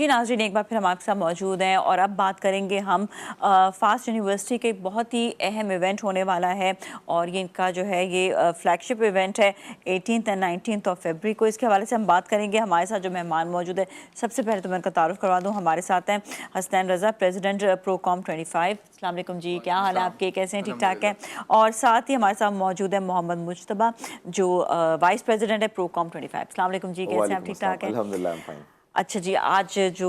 जी नाज़रीन, एक बार फिर हम आपके साथ मौजूद हैं और अब बात करेंगे हम फास्ट यूनिवर्सिटी के एक बहुत ही अहम इवेंट होने वाला है और ये इनका जो है ये फ्लैगशिप इवेंट है 18th और 19th ऑफ फरवरी को। इसके हवाले से हम बात करेंगे। हमारे साथ जो मेहमान मौजूद है, सबसे पहले तो मैं उनका तारुफ करवा दूँ। हमारे साथ हैं हसनैन रज़ा, प्रेसिडेंट प्रोकॉम 25। अस्सलाम वालेकुम जी, क्या हाल है आपके, कैसे हैं, ठीक ठाक हैं? और साथ ही हमारे साथ मौजूद है मोहम्मद मुज्तबा, जो वाइस प्रेसिडेंट है प्रोकॉम 25। अस्सलाम वालेकुम जी, कैसे हैं आप, ठीक ठाक हैं? अल्हम्दुलिल्लाह, फाइन। अच्छा जी, आज जो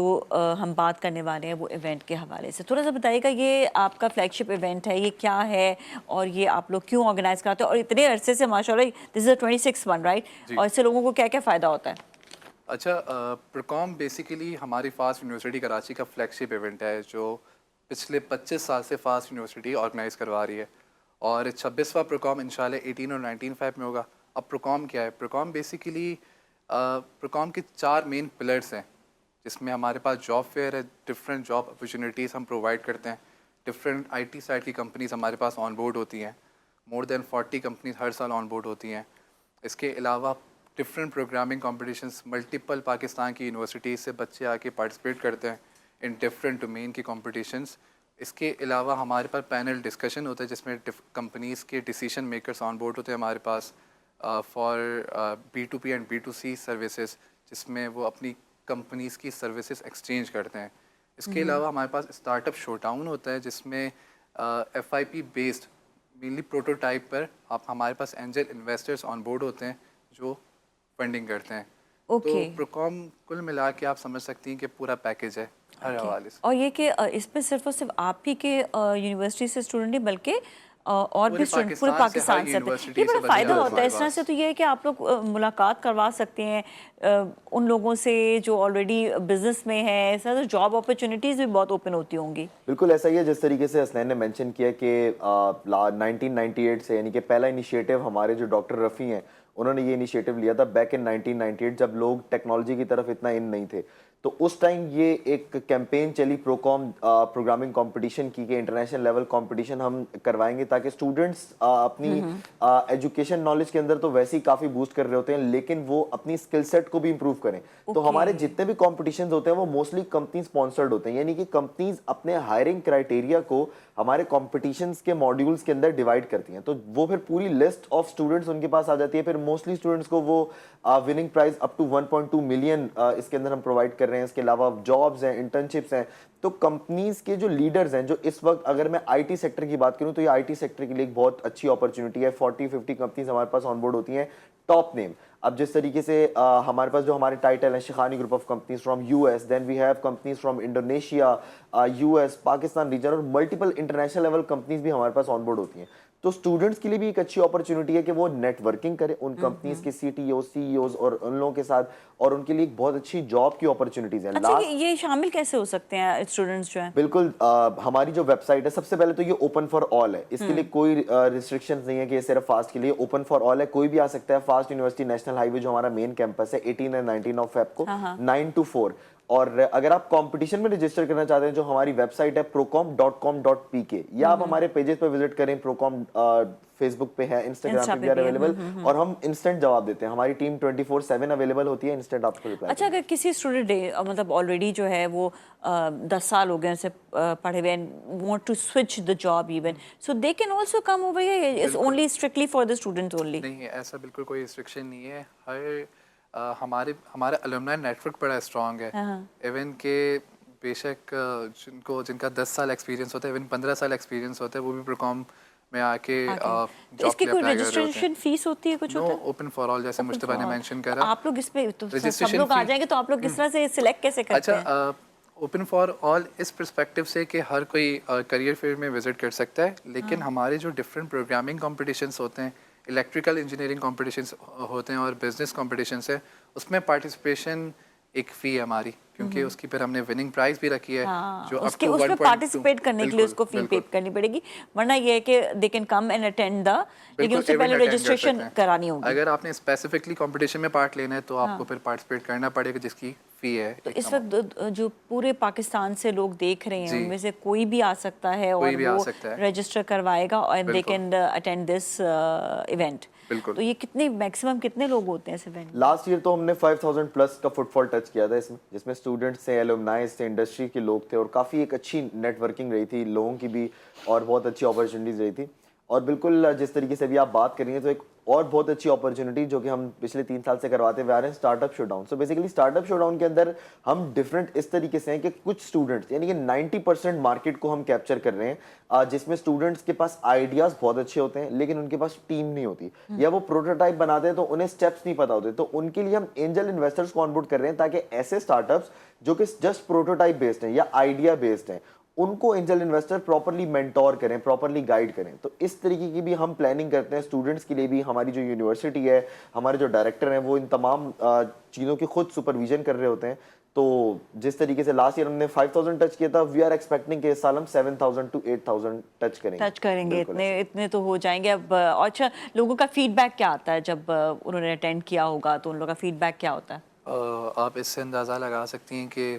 हम बात करने वाले हैं वो इवेंट के हवाले से थोड़ा सा बताइएगा। ये आपका फ्लैगशिप इवेंट है, ये क्या है और ये आप लोग क्यों ऑर्गेनाइज कराते हो और इतने अरसे से माशाल्लाह दिस इज़ 26 वन, राइट? और इससे लोगों को क्या क्या फ़ायदा होता है? अच्छा, प्रोकॉम बेसिकली हमारी फास्ट यूनिवर्सिटी कराची का फ्लैगशिप इवेंट है जो पिछले 25 साल से फास्ट यूनिवर्सिटी ऑर्गेनाइज़ करवा रही है और 26वां प्रोकॉम इंशाल्लाह 18 और 19 फ़ेब में होगा। अब प्रोकॉम क्या है? प्रोकॉम बेसिकली प्रोकॉम के 4 मेन पिलर्स हैं जिसमें हमारे पास जॉब फेयर है, डिफरेंट जॉब अपॉर्चुनिटीज़ हम प्रोवाइड करते हैं, डिफरेंट आईटी साइड की कंपनीज़ हमारे पास ऑन बोर्ड होती हैं, मोर देन 40 कंपनीज़ हर साल ऑन बोर्ड होती हैं। इसके अलावा different programming competitions, multiple Pakistan की यूनिवर्सिटीज़ से बच्चे आके पार्टिसिपेट करते हैं इन डिफरेंट डोमेन की कॉम्पिटिशन्स। इसके अलावा हमारे पास पैनल डिस्कशन होता है जिसमें कंपनीज़ के डिसीजन मेकर्स ऑन बोर्ड होते हैं हमारे पास for B2B and B2C services, जिसमें वो अपनी कंपनीज़ की सर्विसेज एक्सचेंज करते हैं। इसके अलावा हमारे पास स्टार्टअप शोडाउन होता है जिसमें FIP बेस्ड मेनली प्रोटोटाइप पर आप हमारे पास एंजल इन्वेस्टर्स ऑन बोर्ड होते हैं जो फंडिंग करते हैं। तो प्रोकॉम कुल मिला के आप समझ सकती हैं कि पूरा पैकेज है हर हवाले से। और ये कि इसमें सिर्फ और सिर्फ आप ही के यूनिवर्सिटी से स्टूडेंट नहीं बल्कि और भी स्टूडेंट पूरे पाकिस्तान से आते हैं। ये बड़ा फ़ायदा होता है। इस तरह से तो ये है कि आप लोग मुलाकात करवा सकते हैं उन लोगों से जो ऑलरेडी बिजनेस में है। इस तरह से जॉब अपॉर्चुनिटीज़ भी बहुत ओपन होती होंगी। बिल्कुल ऐसा ही है जिस तरीके से हसनैन ने मेंशन किया कि 1998 से, यानी कि पहला इनिशिएटिव हमारे जो डॉक्टर रफ़ी हैं उन्होंने ये इनिशिएटिव लिया था बैक इन 1998 जब लोग टेक्नोलॉजी की तरफ इतना इन नहीं थे। तो उस टाइम ये एक कैंपेन चली प्रोकॉम प्रोग्रामिंग कंपटीशन की कि इंटरनेशनल लेवल कंपटीशन हम करवाएंगे ताकि स्टूडेंट्स अपनी एजुकेशन नॉलेज के अंदर तो वैसे ही काफ़ी बूस्ट कर रहे होते हैं लेकिन वो अपनी स्किल सेट को भी इंप्रूव करें। तो हमारे जितने भी कॉम्पिटिशन होते हैं वो मोस्टली कंपनी स्पॉन्सर्ड होते हैं, यानी कि कंपनीज अपने हायरिंग क्राइटेरिया को हमारे कॉम्पिटिशन्स के मॉड्यूल्स के अंदर डिवाइड करती हैं। तो वो फिर पूरी लिस्ट ऑफ स्टूडेंट्स उनके पास आ जाती है। फिर मोस्टली स्टूडेंट्स को वो winning prize up to 1.2 million इसके अंदर हम प्रोवाइड कर रहे हैं। इसके अलावा जॉब्स हैं, इंटर्नशिप्स हैं। तो कंपनीज के जो लीडर्स हैं, जो इस वक्त अगर मैं आईटी सेक्टर की बात करूं तो ये आईटी सेक्टर के लिए एक बहुत अच्छी अपॉर्चुनिटी है। 40-50 कंपनीज हमारे पास ऑन बोर्ड होती हैं, टॉप नेम। अब जिस तरीके से हमारे पास जो हमारे टाइटल है Shikhani group of companies from US, then we have companies from Indonesia, US, Pakistan region और मल्टीपल इंटरनेशनल लेवल कंपनीज भी हमारे पास ऑन बोर्ड होती हैं। तो स्टूडेंट्स के लिए भी एक अच्छी अपॉर्चुनिटी है कि वो नेटवर्किंग करें उन कंपनीज के सीटीओ, सीईओज और उन लोगों के साथ, और उनके लिए एक बहुत अच्छी जॉब की अपॉर्चुनिटीज हैं। अच्छा, ये शामिल कैसे हो सकते हैं स्टूडेंट्स जो हैं? बिल्कुल, हमारी जो वेबसाइट है सबसे पहले तो ये ओपन फॉर ऑल है। इसके लिए कोई रिस्ट्रिक्शंस नहीं है कि ये सिर्फ फास्ट के लिए, ओपन फॉर ऑल है, कोई भी आ सकता है। फास्ट यूनिवर्सिटी नेशनल हाईवे जो हमारा मेन कैंपस है 18 और 19 ऑफ फेब को 9 to 4। और अगर आप कंपटीशन में रजिस्टर करना चाहते हैं जो हमारी वेबसाइट है procom.com.pk, या आप हमारे पेजेस पे विजिट करें। प्रोकॉम फेसबुक पे है, इंस्टाग्राम पे भी अवेलेबल, और हम इंस्टेंट जवाब देते हैं। हमारी टीम 24/7 अवेलेबल होती है, इंस्टेंट आपको रिप्लाई। अच्छा, अगर किसी स्टूडेंट मतलब ऑलरेडी जो है वो 10 साल हो गए उनसे पढ़े हुए and want to switch the job even, so they can also come over here, it's only strictly for the students only? नहीं, ऐसा बिल्कुल कोई रिस्ट्रिक्शन नहीं है। हमारा अलुमनाई नेटवर्क बड़ा स्ट्रॉन्ग है। इवन के बेशक जिनका 10 साल एक्सपीरियंस होता है, इवन 15 साल एक्सपीरियंस होता है, वो भी प्रोकॉम में आके जॉब इसकी कोई रजिस्ट्रेशन फीस होती है कुछ? नो, ओपन फॉर ऑल, जैसे मुश्तबा ने मेंशन करा। आप लोग इस पे तो सब लोग आ जाएंगे, तो आप लोग किस तरह से सिलेक्ट कैसे करते हैं? अच्छा, ओपन फॉर ऑल इस पर्सपेक्टिव से कि हर कोई करियर फील्ड में विजिट कर सकता है, लेकिन हमारे जो डिफरेंट प्रोग्रामिंग कॉम्पिटिशन्स होते हैं, इलेक्ट्रिकल इंजीनियरिंग कॉम्पिटिशन्स होते हैं और बिजनेस कॉम्पिटिशन्स है, उसमें पार्टिसिपेशन एक फ़ी है हमारी, क्योंकि उसकी फिर हमने विनिंग प्राइस भी रखी है। जो उसके उसमें पार्टिसिपेट करने के लिए उसको फी पे करनी पड़ेगी, वरना ये है कि they can come and attend the, लेकिन उससे पहले रजिस्ट्रेशन करानी होगी। अगर आपने स्पेसिफिकली कंपटीशन में पार्ट लेना है तो आपको फिर पार्टिसिपेट करना पड़ेगा, जिसकी फी है। तो इस वक्त जो पूरे पाकिस्तान से लोग देख रहे हैं उनमें से कोई भी आ सकता है और वो रजिस्टर करवाएगा और they can attend this event. بالکل. تو یہ کتنے میکسیمم کتنے لوگ ہوتے ہیں اس ایونٹ میں؟ لاسٹ ایئر تو ہم نے 5000 پلس کا فٹ فال ٹچ کیا تھا اس میں، جس میں اسٹوڈنٹس تھے، ایلومنائز تھے، انڈسٹری کے لوگ تھے، اور کافی ایک اچھی نیٹ ورکنگ رہی تھی لوگوں کی بھی، اور بہت اچھی اپرچونیٹیز رہی تھی. اور بالکل جس طریقے سے ابھی آپ بات کریں گے تو ایک اور بہت اچھی اپرچونیٹی جو کہ ہم پچھلے 3 سال سے کرواتے ہوئے آ رہے ہیں، start up show down. So basically start up show down کے اندر ہم ڈفرینٹ اس طریقے سے ہیں کہ کچھ اسٹوڈنٹس یعنی کہ 90% مارکیٹ کو ہم کیپچر کر رہے ہیں، جس میں اسٹوڈنٹس کے پاس آئیڈیاز بہت اچھے ہوتے ہیں لیکن ان کے پاس ٹیم نہیں ہوتی، یا وہ پروٹوٹائپ بناتے ہیں تو انہیں اسٹیپس نہیں پتا ہوتے. تو ان کے لیے ہم اینجل انویسٹرس کو آن بورڈ کر رہے ہیں تاکہ ایسے اسٹارٹ اپس جو کہ جسٹ پروٹوٹائپ بیسڈ ہیں یا آئیڈیا بیسڈ ہیں، ان کو اینجل انویسٹر پراپرلی مینٹور کریں، پراپرلی گائیڈ کریں. تو اس طریقے کی بھی ہم پلاننگ کرتے ہیں اسٹوڈنٹس کے لیے بھی. ہماری جو یونیورسٹی ہے، ہمارے جو ڈائریکٹر ہیں، وہ ان تمام چیزوں کی خود سپرویژن کر رہے ہوتے ہیں. تو جس طریقے سے لاسٹ ایئر ہم نے 5000 ٹچ کیا تھا، وی آر ایکسپیکٹنگ کہ اس سال ہم 7000 to 8000 ٹچ کریں گے. اتنے تو ہو جائیں گے. اب اچھا، لوگوں کا فیڈ بیک کیا آتا ہے جب انہوں نے اٹینڈ کیا ہوگا تو ان لوگوں کا فیڈ بیک کیا ہوتا ہے؟ آپ اس سے اندازہ لگا سکتی ہیں کہ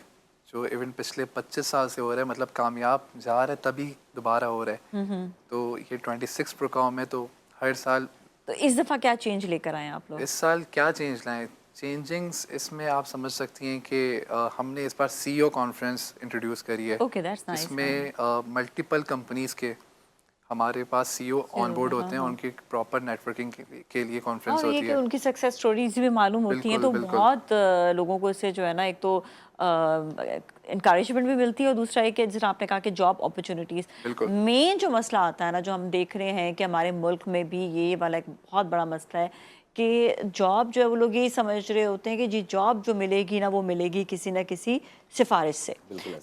جو ایونٹ پچھلے 25 سال سے ہو رہا ہے، مطلب کامیاب جا رہا ہے تبھی دوبارہ ہو رہا ہے. تو یہ 26 پروکام ہے، تو ہر سال. تو اس دفعہ کیا چینج لے کر آئے ہیں آپ لوگ؟ اس سال کیا چینج لائیں؟ چینجنگس اس میں آپ سمجھ سکتی ہیں کہ ہم نے اس بار سی او کانفرنس انٹروڈیوس کری ہے. اس میں ملٹیپل کمپنیز کے ہمارے پاس سی او آن بورڈ ہوتے ہیں، ان کی پراپر نیٹ ورکنگ کے لیے کانفرنس ہوتی ہے. اور یہ کہ ان کی سکسیس سٹوریز بھی معلوم ہوتی ہیں، تو بہت لوگوں کو اس سے جو ہے نا ایک تو انکریجمنٹ بھی ملتی ہے، اور دوسرا ایک کہ جس آپ نے کہا کہ جاب اپرچونیٹیز. مین جو مسئلہ آتا ہے نا، جو ہم دیکھ رہے ہیں کہ ہمارے ملک میں بھی یہ والا ایک بہت بڑا مسئلہ ہے کہ جاب جو ہے وہ لوگ یہی سمجھ رہے ہوتے ہیں کہ جی جاب جو ملے گی نا، وہ ملے گی کسی نہ کسی سفارش سے.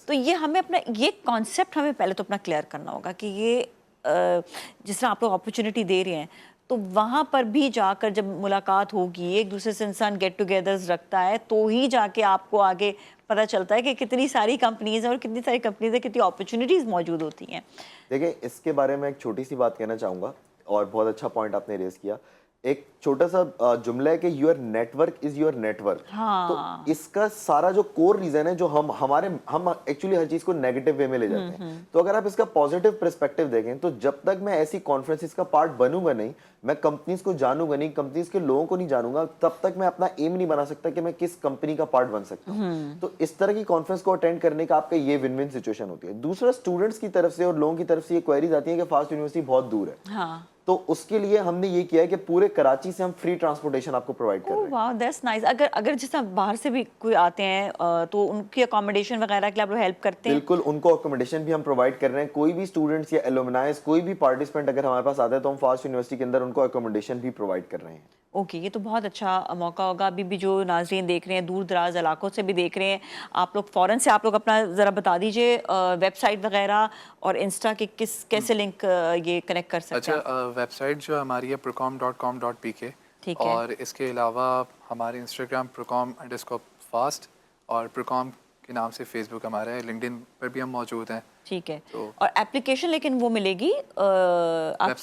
تو یہ ہمیں اپنا یہ کانسیپٹ ہمیں پہلے تو اپنا کلیئر کرنا ہوگا کہ یہ جس طرح آپ لوگ اپرچونیٹی دے رہے ہیں، تو وہاں پر بھی جا کر جب ملاقات ہوگی، ایک دوسرے سے انسان گیٹ ٹوگیدرز رکھتا ہے، تو ہی جا کے آپ کو آگے پتہ چلتا ہے کہ کتنی ساری کمپنیز ہیں اور کتنی ساری کمپنیز ہیں، کتنی اپرچونیٹیز موجود ہوتی ہیں. دیکھیں، اس کے بارے میں ایک چھوٹی سی بات کہنا چاہوں گا، اور بہت اچھا پوائنٹ آپ نے ریز کیا. ایک چھوٹا سا جملہ ہے کہ your network is your network. تو اس کا سارا جو کور ریزن ہے، جو ہم ایکچولی ہر چیز کو نیگیٹو وے میں لے جاتے ہیں. تو اگر آپ اس کا پازیٹیو پرسپیکٹیو دیکھیں تو جب تک میں ایسی کانفرنسز کا پارٹ بنوں گا نہیں، میں کمپنیز کو جانوں گا نہیں، کمپنیز کے لوگوں کو نہیں جانوں گا، تب تک میں اپنا ایم نہیں بنا سکتا کہ میں کس کمپنی کا پارٹ بن سکتا ہوں. تو اس طرح کی کانفرنس کو اٹینڈ کرنے کا آپ کا یہ ون ون سچویشن ہوتی ہے. دوسرا، اسٹوڈنٹس کی طرف سے اور لوگوں کی طرف سے یہ کوئریز آتی ہیں کہ فاسٹ یونیورسٹی بہت دور ہے. تو اس کے لیے ہم نے یہ کیا ہے کہ پورے کراچی سے ہم فری ٹرانسپورٹیشن آپ کو پرووائڈ کر رہے ہیں. واو، دیٹس نائس. اگر جس طرح باہر سے بھی کوئی آتے ہیں تو ان کی اکوموڈیشن وغیرہ کے لیے آپ لوگ ہیلپ کرتے ہیں؟ بالکل، ان کو اکوموڈیشن بھی ہم پرووائڈ کر رہے ہیں. کوئی بھی اسٹوڈنٹس یا ایلومنائز، کوئی بھی پارٹیسپینٹ اگر ہمارے پاس آتا ہے تو ہم فاسٹ یونیورسٹی کے اندر ان کو اکوموڈیشن بھی پرووائڈ کر رہے ہیں. اوکے، یہ تو بہت اچھا موقع ہوگا. ابھی بھی جو ناظرین دیکھ رہے ہیں، دور دراز علاقوں سے بھی دیکھ رہے ہیں، آپ لوگ فوراً سے آپ لوگ اپنا ذرا بتا دیجئے ویب سائٹ وغیرہ اور انسٹا کے کیسے لنک یہ کنیکٹ کر سکتے ہیں؟ اچھا، ویب سائٹ جو ہماری ہے procom.com.pk، اور اس کے علاوہ ہمارے انسٹاگرام procom_fast اور procom کے نام سے فیس بک ہمارا ہے، لنکڈ ان پر بھی ہم موجود ہیں. ٹھیک ہے. اور اپلیکیشن لیکن وہ ملے گی ویب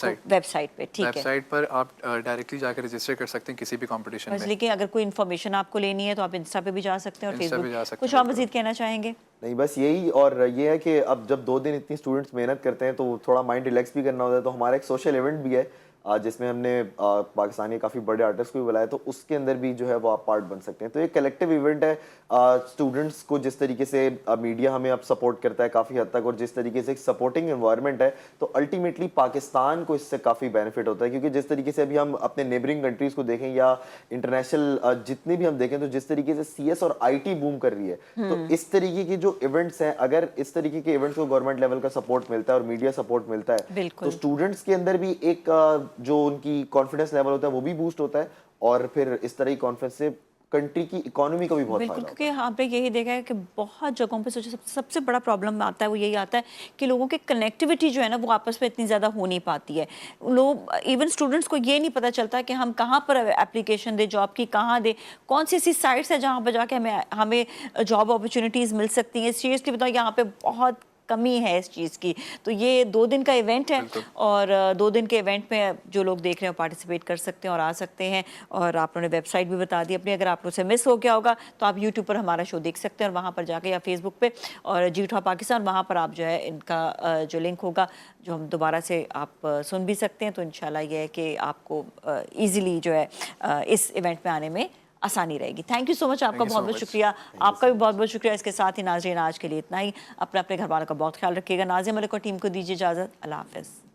سائٹ پہ؟ ٹھیک ہے. ویب سائٹ پر آپ ڈائریکٹلی جا کے رجسٹر کر سکتے ہیں کسی بھی کمپٹیشن میں. لیکن اگر کوئی انفارمیشن آپ کو لینی ہے تو آپ انسٹا پہ بھی جا سکتے ہیں اور فیس بک. کچھ اور مزید کہنا چاہیں گے؟ نہیں، بس یہی. اور یہ ہے کہ اب جب 2 دن اتنی اسٹوڈنٹس محنت کرتے ہیں تو تھوڑا مائنڈ ریلیکس بھی کرنا ہوتا ہے. تو ہمارا ایک سوشل ایونٹ بھی ہے جس میں ہم نے پاکستانی کافی بڑے آرٹسٹ کو بھی بلایا، تو اس کے اندر بھی جو ہے وہ آپ پارٹ بن سکتے ہیں. تو یہ کلیکٹیو ایونٹ ہے. اسٹوڈنٹس کو جس طریقے سے میڈیا ہمیں اب سپورٹ کرتا ہے کافی حد تک، اور جس طریقے سے ایک سپورٹنگ انوائرمنٹ ہے، تو الٹیمیٹلی پاکستان کو اس سے کافی بینیفٹ ہوتا ہے. کیونکہ جس طریقے سے ابھی ہم اپنے نیبرنگ کنٹریز کو دیکھیں یا انٹرنیشنل جتنے بھی ہم دیکھیں، تو جس طریقے سے سی ایس اور آئی ٹی بوم کر رہی ہے، تو اس طریقے کے جو ایونٹس ہیں، اگر اس طریقے کے ایونٹس کو گورنمنٹ لیول کا سپورٹ ملتا ہے اور میڈیا سپورٹ ملتا ہے، تو اسٹوڈنٹس کے اندر بھی ایک جو ان کی کانفیڈنس لیول ہوتا ہے وہ بھی بوسٹ ہوتا ہے، اور پھر اس طرح کی کانفرنس سے کنٹری کی اکانومی کو بھی بہت فائدہ ہوتا ہے. کیونکہ ہم نے یہی دیکھا ہے کہ بہت جگہوں پہ سب سے بڑا پرابلم آتا ہے وہ یہی آتا ہے کہ لوگوں کی کنیکٹیوٹی جو ہے نا وہ آپس میں اتنی زیادہ ہو نہیں پاتی ہے. لوگ ایون اسٹوڈنٹس کو یہ نہیں پتہ چلتا کہ ہم کہاں پر اپلیکیشن دیں جاب کی، کہاں دیں، کون سی ایسی سائٹس ہیں جہاں پہ جا کے ہمیں جاب اپرچونیٹیز مل سکتی ہیں. سیریسلی بتاؤ، یہاں پہ بہت कमी है इस चीज़ की। तो ये 2 दिन का इवेंट है और 2 दिन के इवेंट में जो लोग देख रहे हैं पार्टिसिपेट कर सकते हैं और आ सकते हैं। और आप लोगों ने वेबसाइट भी बता दी अपनी, अगर आप लोग से मिस हो गया होगा तो आप यूट्यूब पर हमारा शो देख सकते हैं और वहाँ पर जाके, या फेसबुक पे और जी टॉप पाकिस्तान, वहाँ पर आप जो है इनका जो लिंक होगा जो हम दोबारा से आप सुन भी सकते हैं। तो इंशाल्लाह ये है कि आपको ईज़िली जो है इस इवेंट में आने में आसानी रहेगी। थैंक यू सो मच, आपका बहुत बहुत शुक्रिया। आपका भी बहुत बहुत शुक्रिया। इसके साथ ही नाज़रीन आज के लिए इतना ही। अपने अपने घर वालों का बहुत ख्याल रखिएगा। नाज़िम मलिक और टीम को दीजिए इजाज़त। अल्लाह हाफ़िज़।